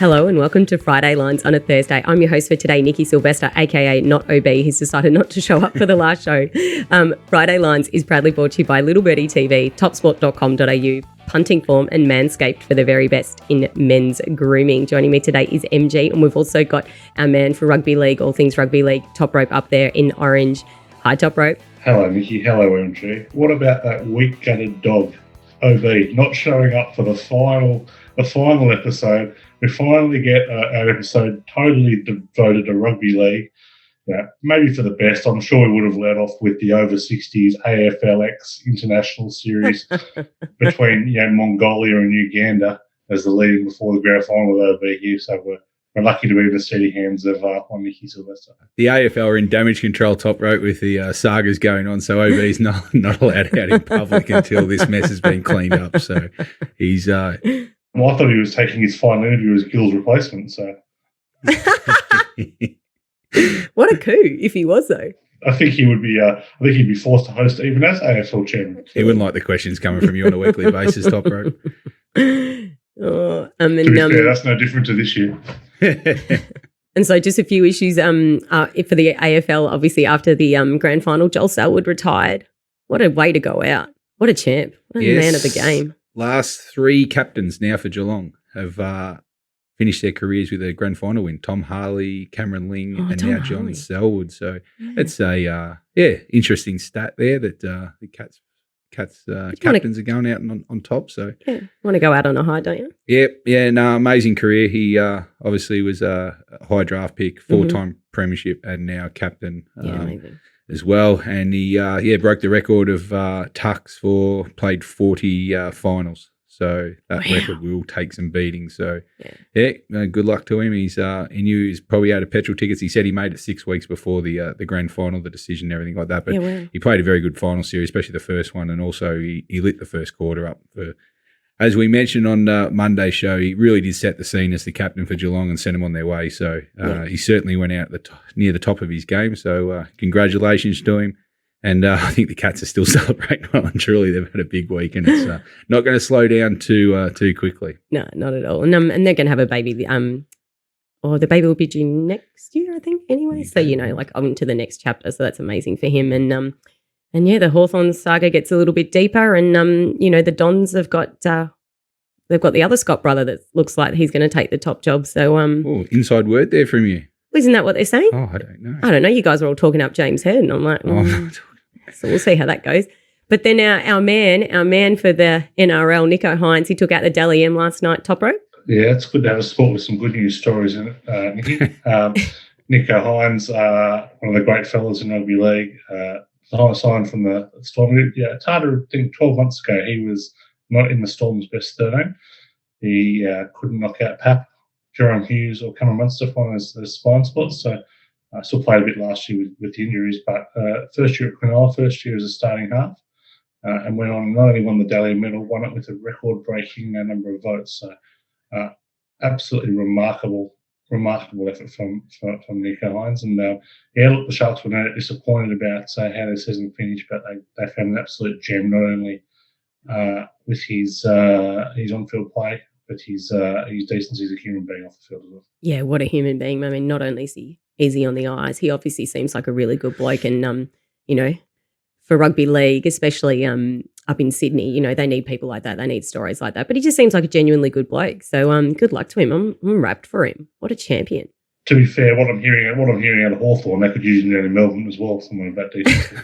Hello and welcome to Friday Lines on a Thursday. I'm your host for today, Nikki Sylvester, aka Not OB. He's decided not to show up for the last show. Friday Lines is proudly brought to you by Little Birdie TV, topsport.com.au, Punting Form and Manscaped for the very best in men's grooming. Joining me today is MG, and we've also got our man for rugby league, all things rugby league, Toprope up there in orange. Hi, Toprope. Hello, Nikki. Hello, MG. What about that weak-gutted dog, OB, not showing up for the final episode? We finally get an episode totally devoted to rugby league. Yeah, maybe for the best. I'm sure we would have led off with the over 60s AFLX international series between Mongolia and Uganda as the leading before the grand final with OB here. So we're lucky to be in the steady hands of one Nikki Sylvester. The AFL are in damage control, top rope, with the sagas going on. So OB's not allowed out in public until this mess has been cleaned up. So he's... Well, I thought he was taking his final interview as Gill's replacement. So, what a coup if he was, though. I think he would be. I think he'd be forced to host even as AFL chairman. He wouldn't like the questions coming from you on a weekly basis, top rope. Oh, to be fair, that's no different to this year. And so, just a few issues. For the AFL, obviously after the grand final, Joel Selwood retired. What a way to go out! What a champ! What a man of the game. Last three captains now for Geelong have finished their careers with a grand final win. Tom Harley, Cameron Ling, and Tom now Harley. John Selwood. So it's a interesting stat there that the Cats captains are going out on top. So want to go out on a high, don't you? No, amazing career. He obviously was a high draft pick, four-time premiership, and now captain. Amazing. As well, and he broke the record of tucks played 40 finals. So that record will take some beating. So good luck to him. He knew he's probably out of petrol tickets. He said he made it 6 weeks before the grand final, the decision, and everything like that. But he played a very good final series, especially the first one, and also he lit the first quarter up for. As we mentioned on Monday's show, he really did set the scene as the captain for Geelong and sent them on their way. So he certainly went out near the top of his game. So congratulations to him. And I think the Cats are still celebrating well and truly. They've had a big week, and it's not going to slow down too quickly. No, not at all. And they're going to have a baby. The baby will be due next year, I think. Anyway, so on to the next chapter. So that's amazing for him. And the Hawthorn saga gets a little bit deeper, and the Dons have got they've got the other Scott brother that looks like he's going to take the top job. So inside word there from you. Isn't that what they're saying? Oh, I don't know. I don't know. You guys are all talking up James Head, and I'm like, so we'll see how that goes. But then our man for the NRL, Nicho Hynes, he took out the Dally M last night. Top rope. Yeah, it's good to have a sport with some good news stories in it, Nikki. Nicho Hynes, one of the great fellas in rugby league. The highest sign from the Storm. It's hard to think 12 months ago he was not in the Storm's best 13. He couldn't knock out Pap, Jerome Hughes or Cameron Munster on his spine spots. So still played a bit last year with the injuries, but first year at Cronulla, first year as a starting half, and went on, not only won the Dally medal, won it with a record-breaking number of votes. So absolutely remarkable effort from Nicho Hynes. And the Sharks were disappointed about how their season finished, but they found an absolute gem, not only with his on-field play, but his decency as a human being off the field as well. Yeah, what a human being. I mean, not only is he easy on the eyes, he obviously seems like a really good bloke. And, for rugby league, especially up in Sydney, they need people like that. They need stories like that. But he just seems like a genuinely good bloke. So good luck to him. I'm wrapped for him. What a champion. To be fair, what I'm hearing out of Hawthorn, they could use him down in Melbourne as well, someone of that decency.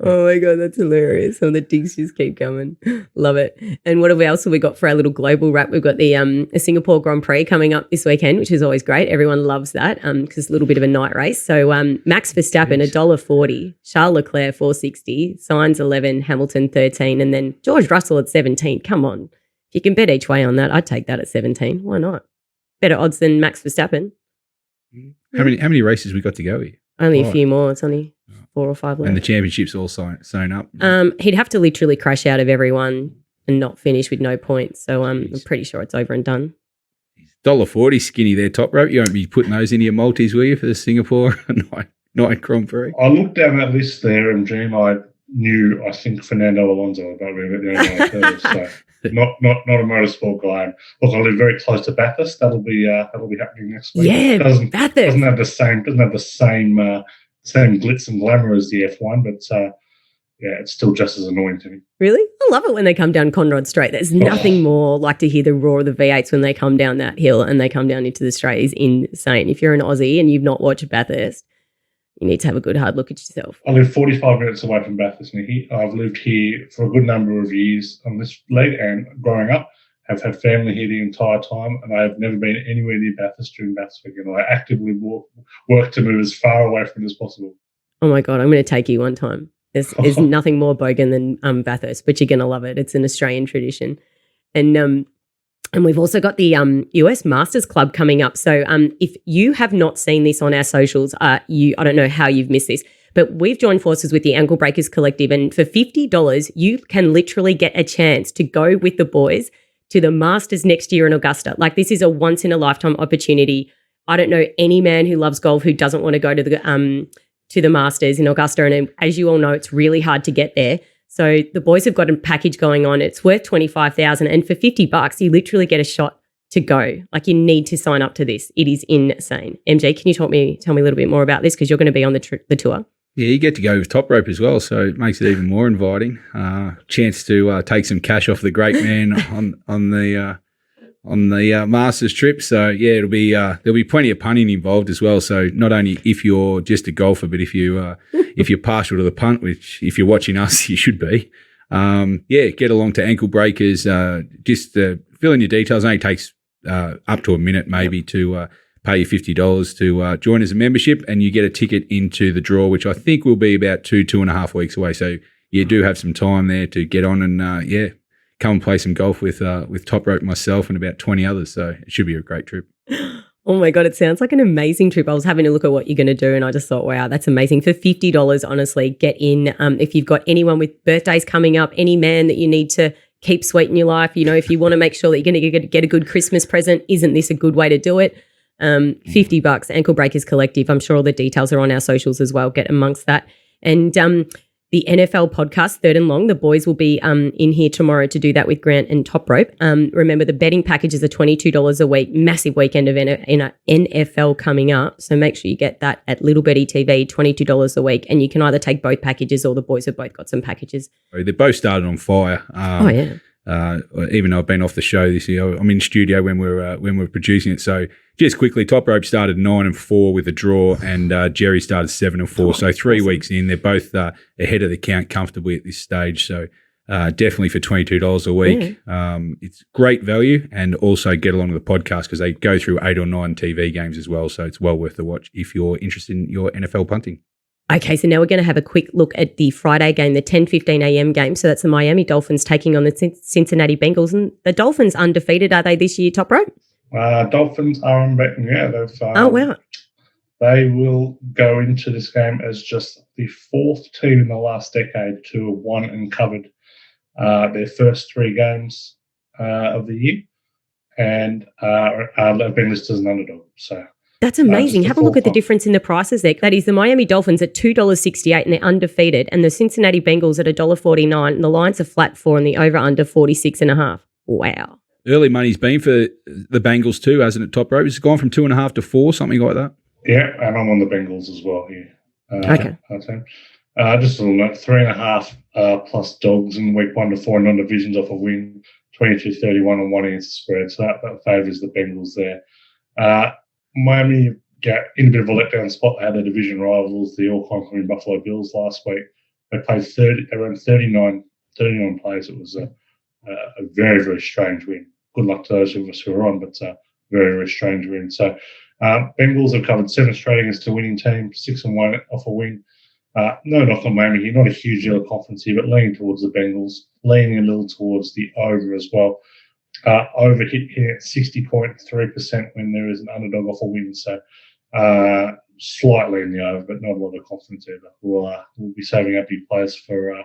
Oh my God, that's hilarious. Some of the digs just keep coming. Love it. And what else have we got for our little global wrap? We've got the Singapore Grand Prix coming up this weekend, which is always great. Everyone loves that because it's a little bit of a night race. So Max Verstappen, $1.40, Charles Leclerc, $4.60, Sainz 11, Hamilton 13, and then George Russell at 17. Come on. If you can bet each way on that, I'd take that at 17. Why not? Better odds than Max Verstappen. How many races we got to go here? Only a few more. It's only 4 or 5 left. And the championship's all sewn up? He'd have to literally crash out of everyone and not finish with no points. So I'm pretty sure it's over and done. $1.40 skinny there, top rope. You won't be putting those into your multis, will you, for the Singapore night Grand Prix? I looked down that list there, and I think Fernando Alonso about being at the end of the third. So not a motorsport guy. Look, I live very close to Bathurst. That'll be happening next week. Yeah, Bathurst doesn't have the same glitz and glamour as the F1, but it's still just as annoying to me. Really? I love it when they come down Conrod Straight. There's nothing more like to hear the roar of the V8s when they come down that hill and they come down into the straight is insane. If you're an Aussie and you've not watched Bathurst, you need to have a good hard look at yourself. I live 45 minutes away from Bathurst, Nikki. I've lived here for a good number of years on this fleet, and growing up, have had family here the entire time, and I have never been anywhere near Bathurst during Bathurst weekend. I actively work to move as far away from it as possible. Oh my God, I'm going to take you one time. There's nothing more bogan than Bathurst, but you're going to love it. It's an Australian tradition. And we've also got the US Masters Club coming up. So if you have not seen this on our socials, I don't know how you've missed this, but we've joined forces with the Ankle Breakers Collective, and for $50, you can literally get a chance to go with the boys to the Masters next year in Augusta. Like, this is a once-in-a-lifetime opportunity. I don't know any man who loves golf who doesn't want to go to the Masters in Augusta, and as you all know, it's really hard to get there. So the boys have got a package going on. It's worth $25,000, and for $50, you literally get a shot to go. Like, you need to sign up to this. It is insane. MJ, can you tell me a little bit more about this, because you're going to be on the tour? Yeah, you get to go with Toprope as well, so it makes it even more inviting. Chance to take some cash off the great man on the Masters trip. So yeah, there'll be plenty of punting involved as well. So not only if you're just a golfer, but if you're partial to the punt, which if you're watching us, you should be. Get along to Ankle Breakers. Just fill in your details. It only takes up to a minute maybe to pay you $50 to join as a membership, and you get a ticket into the draw, which I think will be about 2.5 weeks away. So you do have some time there to get on and come and play some golf with Toprope, myself, and about 20 others. So it should be a great trip. Oh my God, it sounds like an amazing trip. I was having a look at what you're going to do, and I just thought, wow, that's amazing. For $50, honestly, get in. If you've got anyone with birthdays coming up, any man that you need to keep sweet in your life, if you want to make sure that you're going to get a good Christmas present, isn't this a good way to do it? $50, Ankle Breakers Collective. I'm sure all the details are on our socials as well. Get amongst that. And the NFL podcast, Third and Long, the boys will be in here tomorrow to do that with Grant and Toprope. Remember, the betting packages are $22 a week. Massive weekend of NFL coming up. So make sure you get that at Little Birdie TV, $22 a week. And you can either take both packages, or the boys have both got some packages. They both started on fire. Even though I've been off the show this year, I'm in studio when we're producing it. So just quickly, Toprope started 9-4 with a draw, and Jerry started 7-4. So 3 weeks in, they're both ahead of the count comfortably at this stage. So definitely for $22 a week, it's great value, and also get along to the podcast because they go through 8 or 9 TV games as well. So it's well worth the watch if you're interested in your NFL punting. Okay, so now we're going to have a quick look at the Friday game, the 10:15 a.m. game. So that's the Miami Dolphins taking on the Cincinnati Bengals. And the Dolphins undefeated, are they this year, Toprope? Dolphins are unbeaten, they've wow. They will go into this game as just the 4th team in the last decade to have won and covered their first 3 games of the year, and have been listed as an underdog. So that's amazing. Have a look at the difference in the prices there. That is the Miami Dolphins at $2.68 and they're undefeated, and the Cincinnati Bengals at $1.49, and the Lions are flat 4 and the over-under 46.5. Wow. Early money's been for the Bengals too, hasn't it, Toprope? It's gone from 2.5 to 4, something like that. Yeah, and I'm on the Bengals as well here. Okay. Just a little note, 3.5 plus dogs in week 1 to 4 non-divisions off a win, 22-31 on 1 against the spread. So that favours the Bengals there. Miami got in a bit of a letdown spot. They had their division rivals, the all-conquering Buffalo Bills, last week. They played around 39 players. It was a very, very strange win. Good luck to those of us who are on, but very, very strange win. So Bengals have covered 7 straight against a winning team, 6-1 off a win. No knock on Miami here, not a huge deal of confidence here, but leaning towards the Bengals, leaning a little towards the over as well. Over hitting at 60.3% when there is an underdog off a win. So slightly in the over, but not a lot of confidence either. We'll be saving up big players for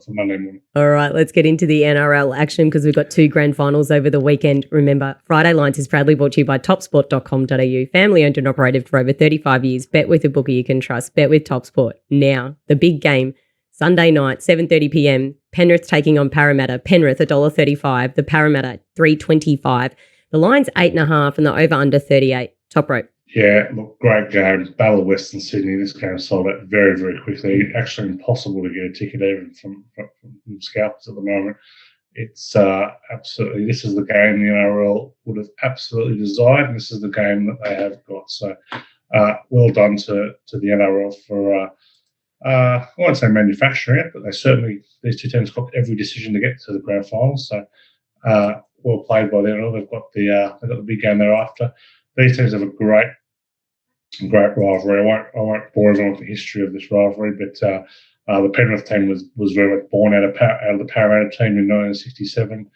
Monday morning. All right, let's get into the NRL action because we've got 2 grand finals over the weekend. Remember, Friday Lines is proudly brought to you by topsport.com.au. Family owned and operated for over 35 years. Bet with a bookie you can trust. Bet with TopSport. Now, the big game. Sunday night, 7:30 p.m. Penrith taking on Parramatta. Penrith $1.35. The Parramatta $3.25. The line's 8.5 and the over under 38. Top rope. Yeah, look, great game. Battle of Western Sydney. This game sold out very, very quickly. Actually impossible to get a ticket even from scalpers at the moment. It's absolutely, this is the game the NRL would have absolutely desired, and this is the game that they have got. So well done to the NRL for, I won't say manufacturing it, but they certainly, these two teams got every decision to get to the grand final. So well played by the NRL. They've got the big game thereafter. These teams have a great rivalry. I won't bore everyone with the history of this rivalry, but the Penrith team was very much born out of the Parramatta team in 1967.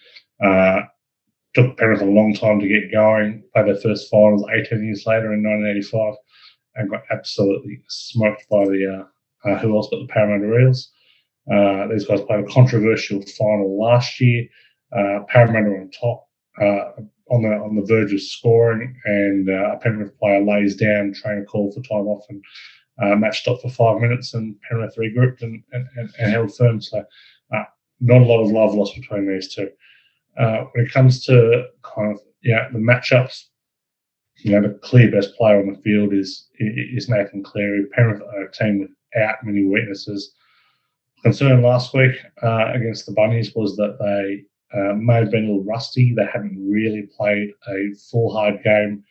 Took Penrith a long time to get going. Played their first finals 18 years later in 1985, and got absolutely smoked by the who else but the Parramatta Eels. These guys played a controversial final last year. Parramatta on top. On the verge of scoring, and a Penrith player lays down, trainer called for time off, and match stopped for 5 minutes, and Penrith regrouped and held firm. So not a lot of love lost between these two. When it comes to kind of the matchups, the clear best player on the field is Nathan Cleary. Penrith are a team without many weaknesses. Concern last week against the Bunnies was that they may have been a little rusty. They hadn't really played a full hard game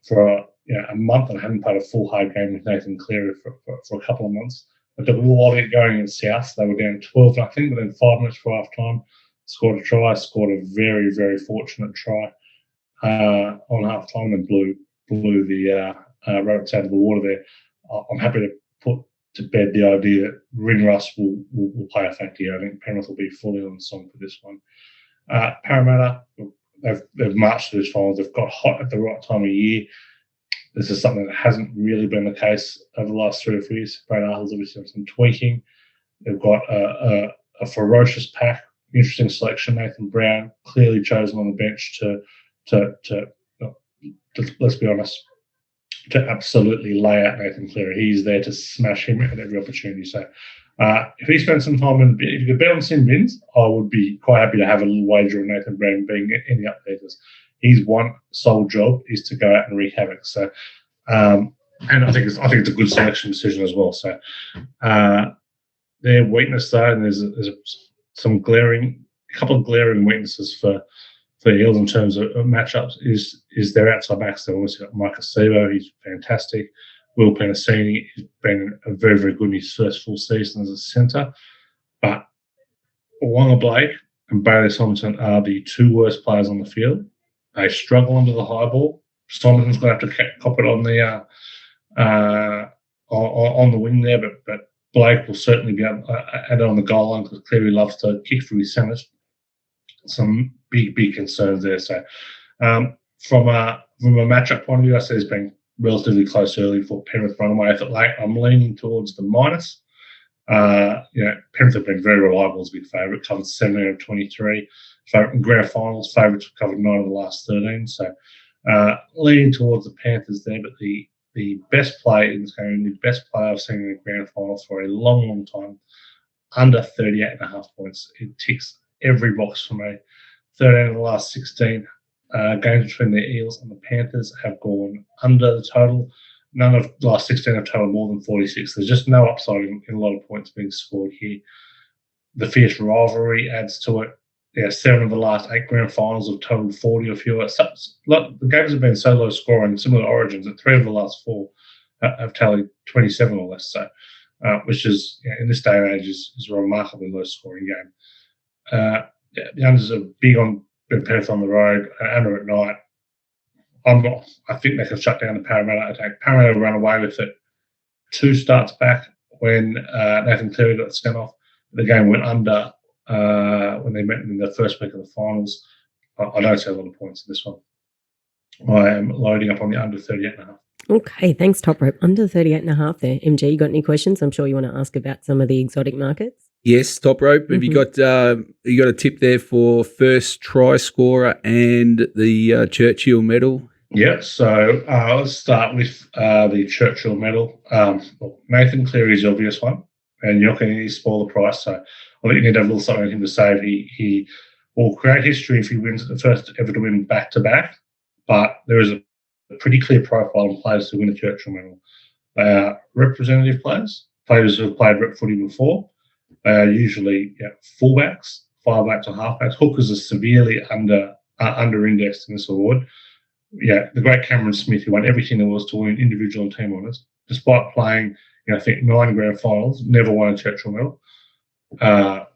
for a month, and hadn't played a full hard game with Nathan Cleary for a couple of months. It took a little while to get going in South. They were down 12-0, but then 5 minutes for half time, scored a try, scored a very, very fortunate try on half time, and blew the rabbits out of the water there. I'm happy to put to bed the idea that ring rust will play a factor here. I think Penrith will be fully on the song for this one. Parramatta, they've marched to this finals. They've got hot at the right time of year. This is something that hasn't really been the case over the last 3 or 4 years. Brad Arthur's obviously done some tweaking. They've got a ferocious pack, interesting selection. Nathan Brown clearly chosen on the bench to let's be honest, to absolutely lay out Nathan Cleary. He's there to smash him at every opportunity. So if he spends some time in the bin, if you could bet on sin bins, I would be quite happy to have a little wager on Nathan Brown being any up there, because his one sole job is to go out and wreak havoc. So, and I think it's a good selection decision as well. So, their weakness though, and there's a couple of glaring weaknesses for Eels in terms of matchups is their outside backs. They've also got Marcus Sebo, he's fantastic. Will Penasini has been a very, very good in his first full season as a centre. But Wonga Blake and Bailey Somerton are the two worst players on the field. They struggle under the high ball. Somerton's going to have to cop it on the wing there, but Blake will certainly be able to add it on the goal line, because clearly loves to kick through his centres. Some big concerns there. So from a matchup point of view, I say it's been relatively close early for Penrith runaway effort late. I'm leaning towards the minus. Penrith have been very reliable as a big favourite, covered 17 of 23. In grand finals, favourites have covered 9 of the last 13. So leaning towards the Panthers there, but the best play in this game, the best player I've seen in the grand finals for a long, long time, under 38.5 points. It ticks every box for me. 13 of the last 16 games between the Eels and the Panthers have gone under the total. None of the last 16 have totaled more than 46. There's just no upside in a lot of points being scored here. The fierce rivalry adds to it. 7 of the last 8 grand finals have totaled 40 or fewer. The games have been so low scoring, similar to Origins, that 3 of the last 4 have tallied 27 or less. So, which is, in this day and age, is a remarkably low scoring game. The unders are big on Penrith on the road, under at night. I think they can shut down the Parramatta attack. Parramatta run away with it 2 starts back when Nathan Cleary got sent off. The game went under when they met in the first week of the finals. I don't see a lot of points in this one. I am loading up on the under 38.5. Okay, thanks, Toprope. Under 38.5 there. MG, you got any questions? I'm sure you want to ask about some of the exotic markets. Yes, Toprope. Have you got a tip there for first try scorer and the Churchill medal? Yeah, so let's start with the Churchill medal. Nathan Cleary is the obvious one. and you're not going to spoil the price. So I think you need to have a little something on him to save. He will create history if he wins the first ever to win back-to-back, but there is a pretty clear profile on players who win a Churchill medal. They are representative players who have played rep footy before. They are usually fullbacks, 5-backs or halfbacks. Hookers are severely under-indexed in this award. Yeah, the great Cameron Smith, who won everything there was to win individual and team honours, despite playing, I think 9 grand finals, never won a Churchill medal,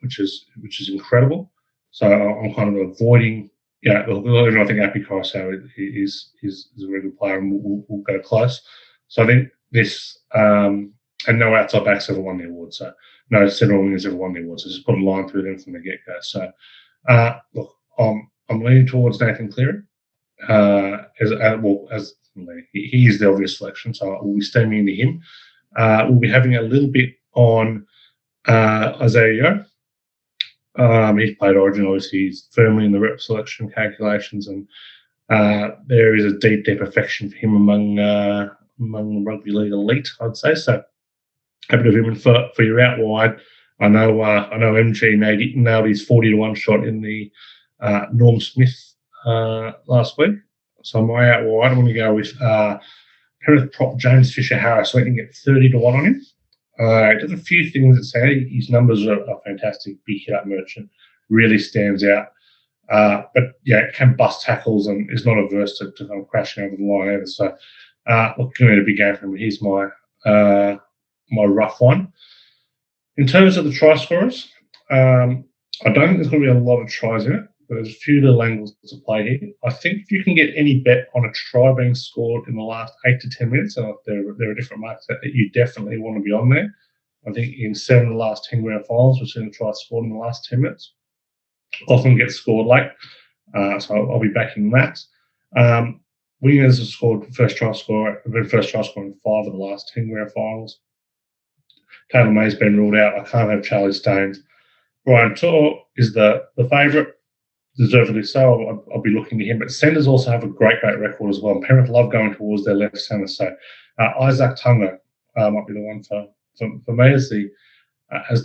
which is incredible. So I'm kind of avoiding. I think Appy Coruscant is a very good player and will go close. So I think this, and no outside backs ever won the award. So no central wingers ever won the award. So just put a line through them from the get-go. So look, I'm leaning towards Nathan Cleary. He is the obvious selection, so we'll be steaming into him. We'll be having a little bit on Isaiah Yeo. He's played Origin, obviously he's firmly in the rep selection calculations, and there is a deep affection for him among the rugby league elite, I'd say. So happy to have him. And for your out wide, I know MG nailed his 40-1 shot in the Norm Smith last week. So my out wide, I'm going to go with Penrith prop James Fisher-Harris. So I can get 30-1 on him. He does a few things that say his numbers are fantastic. Big hit-up merchant, really stands out. But can bust tackles and is not averse to kind of crashing over the line either. So look, going to be a big game for him. He's my rough one. In terms of the try scorers, I don't think there's going to be a lot of tries in it. But there's a few little angles to play here. I think if you can get any bet on a try being scored in the last 8 to 10 minutes, and there are different marks that you definitely want to be on there. I think in 7 of the last 10 grand finals, we've seen a try scored in the last 10 minutes. Often gets scored late, so I'll be backing that. Wingers have scored first try scorer in 5 of the last 10 grand finals. Taylor May's been ruled out. I can't have Charlie Staines. Brian Tor is the favourite. Deservedly so. I'll be looking to him. But centres also have a great record as well. Penrith love going towards their left centre. So Isaac Tungo might be the one for me as the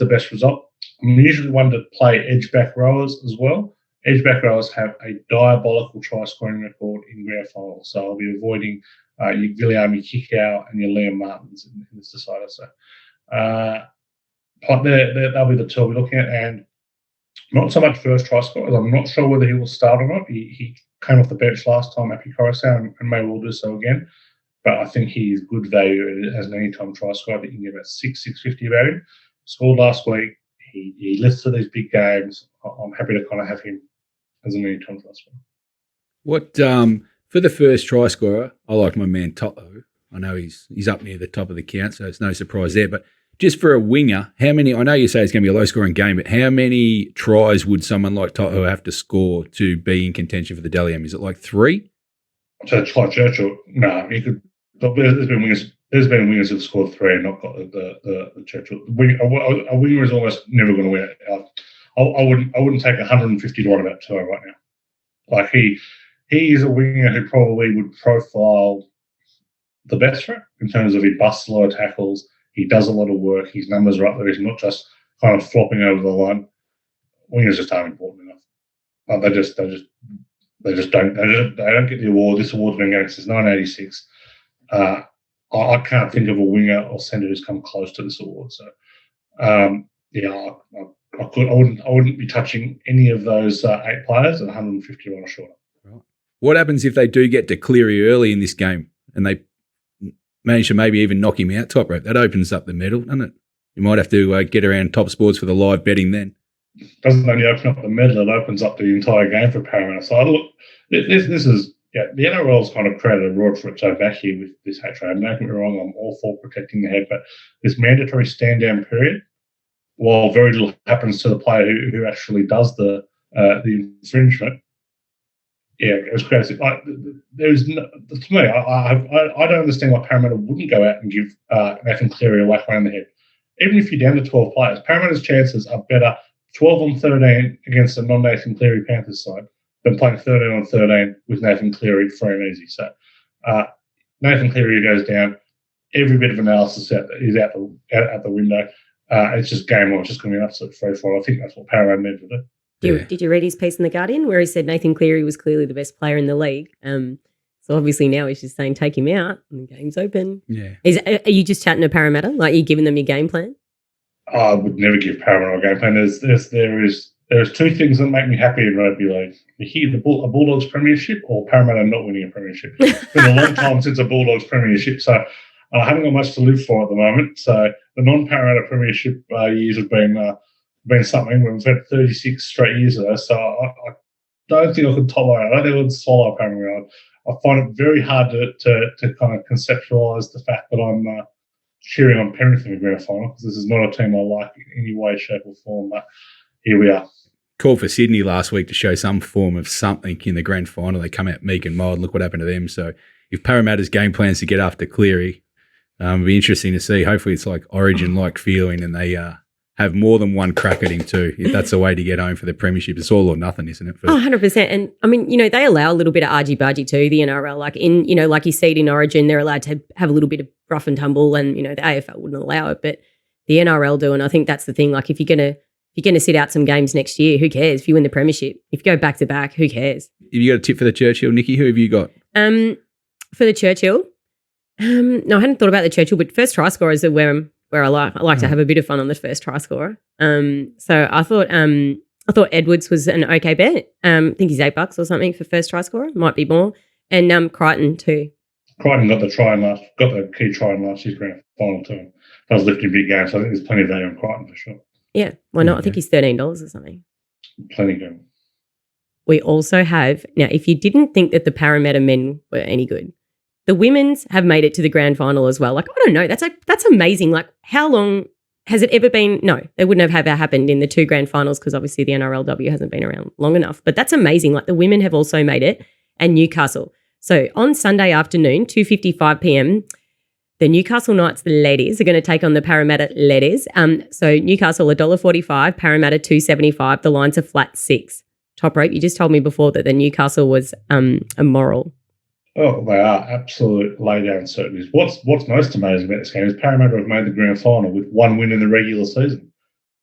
best result. I'm usually one to play edge back rowers as well. Edge back rowers have a diabolical try scoring record in grand finals. So I'll be avoiding your Viliami Kikau and your Liam Martins in this decider. So they'll be the two I'll be looking at. And not so much first try scorers. I'm not sure whether he will start or not. He came off the bench last time, Appy Coruscant, and may well do so again. But I think he's good value as an anytime try scorer. I think you can get about 650 about him. Scored last week. He lifts to these big games. I'm happy to kind of have him as an anytime try scorer. What for the first try scorer, I like my man Toto. I know he's up near the top of the count, so it's no surprise there. But just for a winger, how many? I know you say it's going to be a low-scoring game, but how many tries would someone like Toto have to score to be in contention for the Dally M? Is it like 3? So it's like Churchill. No, he could. There's been wingers who've scored 3 and not got the Churchill. A winger is almost never going to win it. I wouldn't take 150 to one about Toto right now. Like he is a winger who probably would profile the best for it in terms of he busts a lot of tackles. He does a lot of work. His numbers are up there. He's not just kind of flopping over the line. Wingers just aren't important enough. They don't get the award. This award's been going since 1986. I can't think of a winger or centre who's come close to this award. So, I wouldn't be touching any of those 8 players at 150 or shorter. Right. What happens if they do get to Cleary early in this game and they manage to maybe even knock him out Toprope? That opens up the medal, doesn't it? You might have to get around Top Sports for the live betting then. It doesn't only open up the medal, it opens up the entire game for Parramatta. So look, this is the NRL's kind of created a reward for its own back here with this hat trade. Don't get me wrong, I'm all for protecting the head, but this mandatory stand-down period, while very little happens to the player who actually does the infringement, it was crazy. To me, I don't understand why Parramatta wouldn't go out and give Nathan Cleary a whack around the head. Even if you're down to 12 players, Parramatta's chances are better 12 on 13 against a non-Nathan Cleary Panthers side than playing 13 on 13 with Nathan Cleary free and easy. So Nathan Cleary goes down. Every bit of analysis is out the window. it's just game on. It's just going to be an absolute free fall. I think that's what Parramatta need to do. Did you read his piece in The Guardian where he said Nathan Cleary was clearly the best player in the league? So obviously now he's just saying take him out and the game's open. Yeah. Are you just chatting to Parramatta? Like you giving them your game plan? I would never give Parramatta a game plan. There's two things that make me happy in rugby league. You hear a Bulldogs premiership or Parramatta not winning a premiership. It's been a long time since a Bulldogs premiership, so I haven't got much to live for at the moment. So the non-Parramatta premiership years have been something. We've had 36 straight years of those, so I don't think I could tolerate it. I don't think I would swallow Parramatta. I find it very hard to kind of conceptualise the fact that I'm cheering on Penrith in the grand final, because this is not a team I like in any way, shape or form, but here we are. Called for Sydney last week to show some form of something in the grand final. They come out meek and mild. Look what happened to them. So if Parramatta's game plans to get after Cleary, it'll be interesting to see. Hopefully it's like Origin-like feeling and they have more than one crack at him too. If that's the way to get home for the premiership. It's all or nothing, isn't it? 100%. And I mean, they allow a little bit of argy-bargy too, the NRL. Like like you see it in Origin, they're allowed to have a little bit of rough and tumble and, the AFL wouldn't allow it, but the NRL do. And I think that's the thing. Like if you're going to sit out some games next year, who cares? If you win the premiership, if you go back to back, who cares? Have you got a tip for the Churchill, Nikki? Who have you got? For the Churchill, no, I hadn't thought about the Churchill, but first try scorers are where I like to have a bit of fun on the first try scorer. So I thought Edwards was an okay bet. I think he's $8 or something for first try scorer, might be more. And Crichton too. Crichton got the key try in last year's grand final too. That was lifting big games, so I think there's plenty of value on Crichton for sure. Yeah, why not? I think he's $13 or something. Plenty good. We also have, now if you didn't think that the Parramatta men were any good, the women's have made it to the grand final as well. Like, I don't know, that's amazing. Like, how long has it ever been? No, it wouldn't have ever happened in the two grand finals because obviously the NRLW hasn't been around long enough. But that's amazing. Like, the women have also made it, and Newcastle. So on Sunday afternoon, 2:55 p.m, the Newcastle Knights, the ladies, are going to take on the Parramatta ladies. So Newcastle $1.45, Parramatta $2.75. The lines are flat 6. Toprope, you just told me before that the Newcastle was immoral. Oh, they are absolute laydown certainties. What's most amazing about this game is Parramatta have made the grand final with one win in the regular season.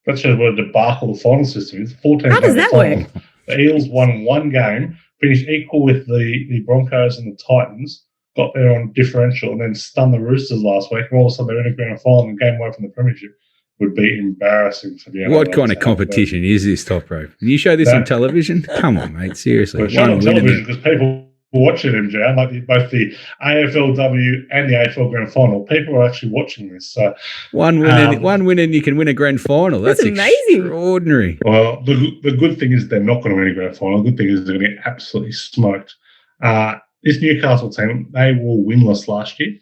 That shows what a debacle the final system is. 14. How does that work? The Eels won one game, finished equal with the Broncos and the Titans, got there on differential, and then stunned the Roosters last week. And all of a sudden they're in a grand final and game away from the premiership. Would be embarrassing for the NRL. What kind of competition is this, Toprope? Can you show this on television? Come on, mate. Seriously. Well, show on television because people watching MJ, like both the AFLW and the AFL Grand Final. People are actually watching this. So one win and you can win a grand final. That's amazing. Extraordinary. Well, the good thing is they're not going to win a grand final. The good thing is they're going to get absolutely smoked. This Newcastle team, they were winless last year,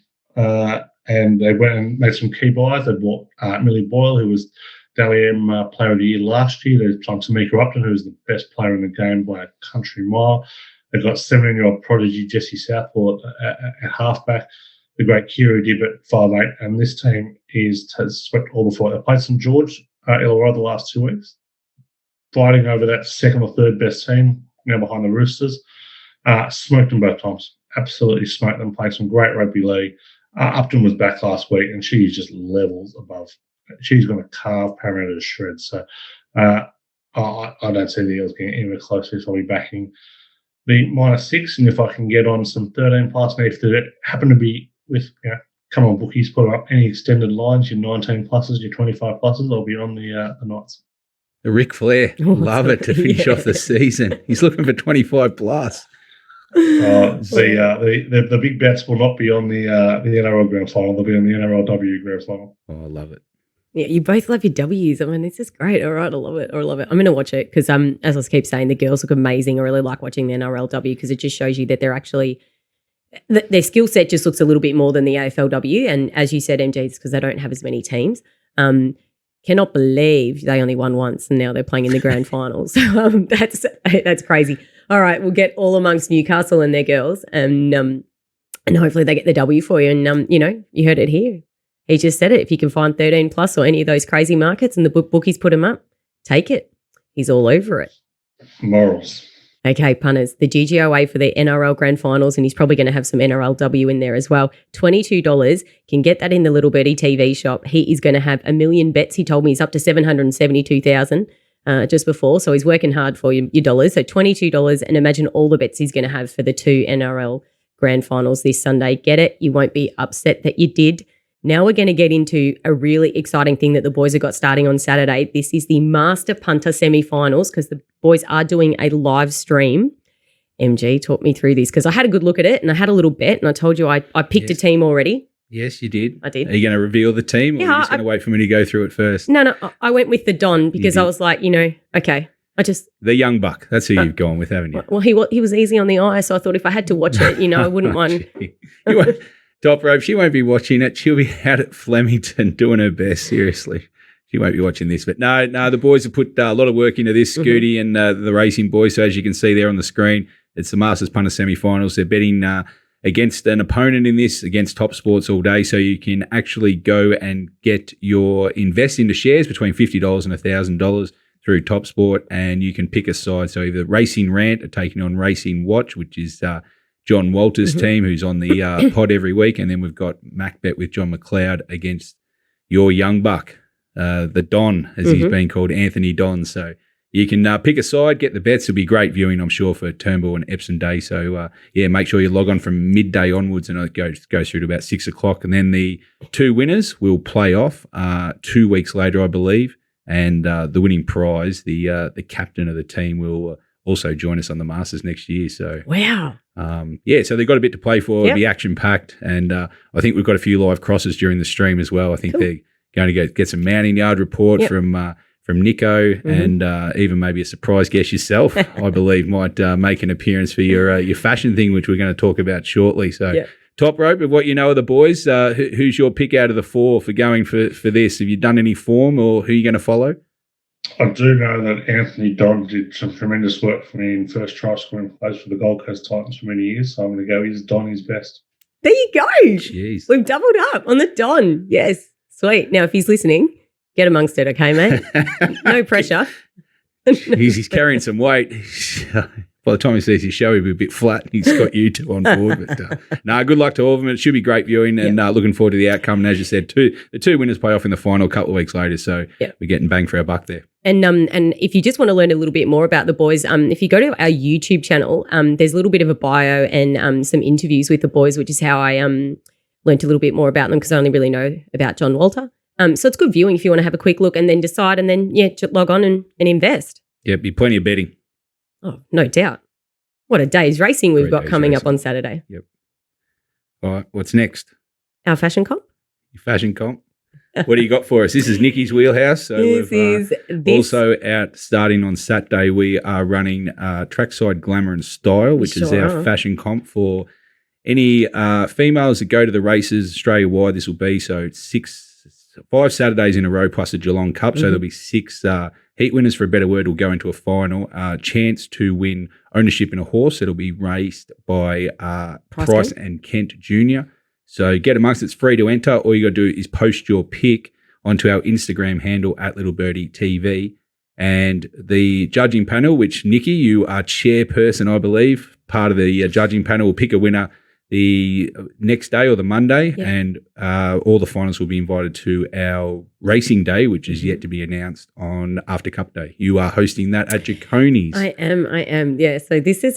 and they went and made some key buys. They bought Millie Boyle, who was Dally M Player of the Year last year. They signed Tamika Upton, who was the best player in the game by a country mile. They've got 17-year-old prodigy Jesse Southwell at halfback, the great Kira Dibb at 5'8", and this team has swept all the fight. They played St George, Illawarra the last 2 weeks, fighting over that second or third best team, now behind the Roosters. Smoked them both times, absolutely smoked them, played some great rugby league. Upton was back last week, and she's just levels above. She's going to carve Parramatta to shreds. So I don't see the Eels getting anywhere close to this. I'll be backing the -6, and if I can get on some 13 plus, and if they happen to be with, come on bookies, put up any extended lines, your 19 pluses, your 25 pluses, I'll be on the Knights. Ric Flair, love it to finish off the season. He's looking for 25 plus. The big bets will not be on the NRL Grand Final. They'll be on the NRLW Grand Final. Oh, I love it. Yeah, you both love your W's. I mean, it's just great. All right, I love it. I'm going to watch it because, as I keep saying, the girls look amazing. I really like watching the NRLW because it just shows you that they're actually their skill set just looks a little bit more than the AFLW. And as you said, MG, it's because they don't have as many teams. Cannot believe they only won once and now they're playing in the grand finals. That's crazy. All right, we'll get all amongst Newcastle and their girls, and hopefully they get the W for you. And you heard it here. He just said it. If you can find 13 plus or any of those crazy markets and the bookies put them up, take it. He's all over it. Morals. Okay, punters, the GGOA for the NRL Grand Finals, and he's probably going to have some NRLW in there as well. $22, can get that in the Little Birdie TV shop. He is going to have 1 million bets. He told me he's up to 772,000 just before, so he's working hard for your dollars. So $22, and imagine all the bets he's going to have for the 2 NRL Grand Finals this Sunday. Get it? You won't be upset that you did. Now we're going to get into a really exciting thing that the boys have got starting on Saturday. This is the Master Punter semi-finals, because the boys are doing a live stream. MG taught me through this because I had a good look at it and I had a little bet, and I told you I picked a team already. Yes, you did. I did. Are you going to reveal the team, or are you just going to wait for me to go through it first? No, I went with the Don because I was like, okay. The young buck. That's who you've gone with, haven't you? Well, he was easy on the eye, so I thought if I had to watch it, I wouldn't mind. Toprope, she won't be watching it. She'll be out at Flemington doing her best, seriously. She won't be watching this. But no, the boys have put a lot of work into this, Scooty and the racing boys. So as you can see there on the screen, it's the Masters Punter semi-finals. They're betting against an opponent in this, against Top Sports all day. So you can actually go and invest into shares between $50 and $1,000 through Top Sport, and you can pick a side. So either Racing Rant are taking on Racing Watch, which is John Walter's team, who's on the pod every week. And then we've got MacBet with John McLeod against your young buck, the Don, as he's been called, Anthony Don. So you can pick a side, get the bets. It'll be great viewing, I'm sure, for Turnbull and Epsom Day. So, make sure you log on from midday onwards, and it goes through to about 6 o'clock. And then the 2 winners will play off 2 weeks later, I believe. And the winning prize, the captain of the team, will also join us on the Masters next year. So wow. So they've got a bit to play for. It'll be action-packed. And I think we've got a few live crosses during the stream as well. I think they're going to get some mounting yard report from Nico, and even maybe a surprise guest yourself, I believe, might make an appearance for your fashion thing, which we're going to talk about shortly. So Toprope, of what you know of the boys, who's your pick out of the 4 for going for this? Have you done any form, or who are you going to follow? I do know that Anthony Don did some tremendous work for me in first try scoring plays for the Gold Coast Titans for many years, so I'm going to go his Don is best. There you go. Jeez. We've doubled up on the Don. Yes. Sweet. Now, if he's listening, get amongst it, okay, mate? No pressure. He's carrying some weight. By the time he sees his show, he'll be a bit flat. He's got you two on board. But good luck to all of them. It should be great viewing, and looking forward to the outcome. And as you said, the 2 winners play off in the final a couple of weeks later, so we're getting bang for our buck there. And if you just want to learn a little bit more about the boys, if you go to our YouTube channel, there's a little bit of a bio and some interviews with the boys, which is how I learned a little bit more about them, because I only really know about John Walter. So it's good viewing if you want to have a quick look and then decide, and then log on and invest. Yeah, be plenty of betting. Oh, no doubt. What a day's racing we've got coming up on Saturday. Yep. All right, what's next? Our fashion comp. Your fashion comp. What do you got for us? This is Nikki's wheelhouse. So this also out starting on Saturday. We are running Trackside Glamour and Style, which is our fashion comp for any females that go to the races Australia-wide. This will be so 5 Saturdays in a row plus a Geelong Cup. So there'll be 6 heat winners, for a better word, will go into a final. Chance to win ownership in a horse. It'll be raced by Price and Kent Jr. So get amongst it. It's free to enter. All you got to do is post your pick onto our Instagram handle at Little Birdie TV. And the judging panel, which Nikki, you are chairperson, I believe, part of the judging panel, will pick a winner the next day or the Monday, and all the finals will be invited to our racing day, which is yet to be announced on After Cup Day. You are hosting that at Jaconi's. I am. Yeah. So this is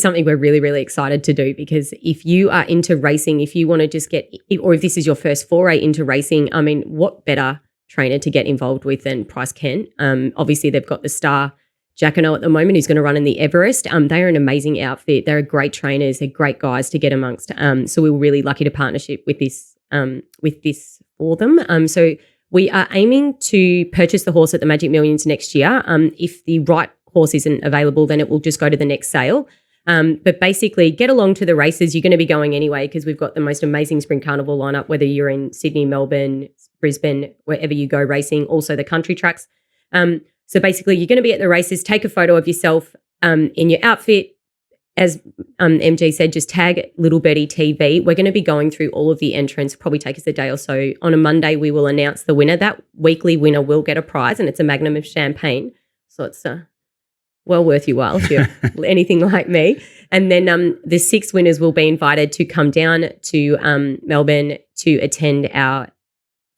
something we're really, really excited to do, because if you are into racing, if you want to just or if this is your first foray into racing, I mean, what better trainer to get involved with than Price Kent? Obviously, they've got the star Jacano at the moment, who's going to run in the Everest. They are an amazing outfit. They're great trainers. They're great guys to get amongst. So we were really lucky to partnership with this for them. So we are aiming to purchase the horse at the Magic Millions next year. If the right horse isn't available, then it will just go to the next sale. But basically, get along to the races. You're going to be going anyway, because we've got the most amazing Spring Carnival lineup, whether you're in Sydney, Melbourne, Brisbane, wherever you go racing, also the country tracks. So basically, you're going to be at the races, take a photo of yourself in your outfit. As MG said, just tag Little Birdie TV. We're going to be going through all of the entrants, probably take us a day or so. On a Monday, we will announce the winner. That weekly winner will get a prize, and it's a magnum of champagne. So it's well worth your while if you're anything like me. And then the 6 winners will be invited to come down to Melbourne to attend our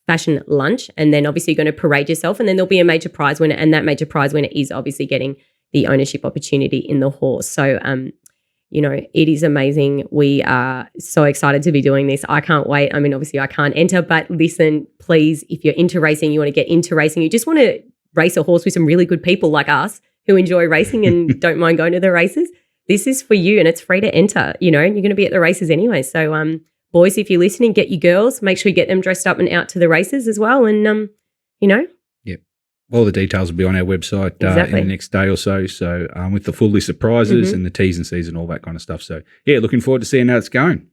fashion lunch, and then obviously you're going to parade yourself, and then there'll be a major prize winner, and that major prize winner is obviously getting the ownership opportunity in the horse. So, it is amazing. We are so excited to be doing this. I can't wait. I mean, obviously I can't enter, but listen, please, if you're into racing, you want to get into racing, you just want to race a horse with some really good people like us who enjoy racing and don't mind going to the races, this is for you, and it's free to enter, and you're going to be at the races anyway. So, boys, if you're listening, get your girls, make sure you get them dressed up and out to the races as well. And, Yep. All the details will be on our website in the next day or so. So with the full list of prizes and the T's and C's and all that kind of stuff. So, yeah, looking forward to seeing how it's going.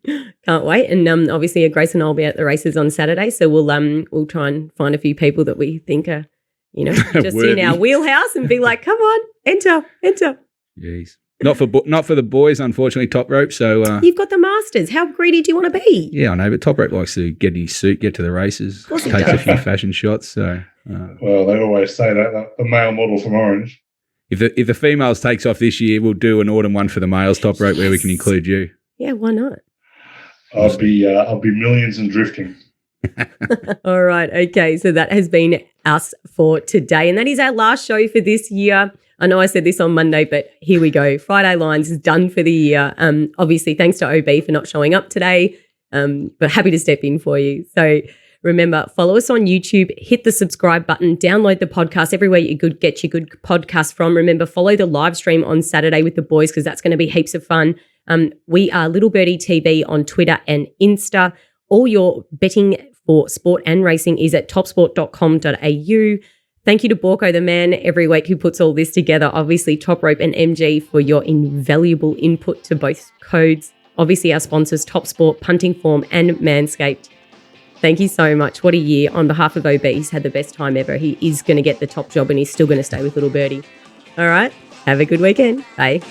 Can't wait. And obviously Grace and I will be at the races on Saturday. So we'll try and find a few people that we think are, just in our wheelhouse and be like, come on, enter. Jeez. Not for the boys, unfortunately, Toprope. So you've got the Masters. How greedy do you want to be? Yeah, I know, but Toprope likes to get in his suit, get to the races, takes a few fashion shots. So well, they always say that the male model from Orange. If the females takes off this year, we'll do an autumn one for the males, Toprope, where we can include you. Yeah, why not? I'll be millions and drifting. All right. Okay. So that has been us for today. And that is our last show for this year. I know I said this on Monday, but here we go. Friday Lines is done for the year. Obviously, thanks to OB for not showing up today, but happy to step in for you. So remember, follow us on YouTube, hit the subscribe button, download the podcast everywhere you could get your good podcast from. Remember, follow the live stream on Saturday with the boys because that's going to be heaps of fun. We are Little Birdie TV on Twitter and Insta. All your betting for sport and racing is at topsport.com.au. Thank you to Borko, the man every week who puts all this together. Obviously, Toprope and MG for your invaluable input to both codes. Obviously, our sponsors, Top Sport, Punting Form and Manscaped. Thank you so much. What a year. On behalf of OB, he's had the best time ever. He is going to get the top job and he's still going to stay with Little Birdie. All right. Have a good weekend. Bye.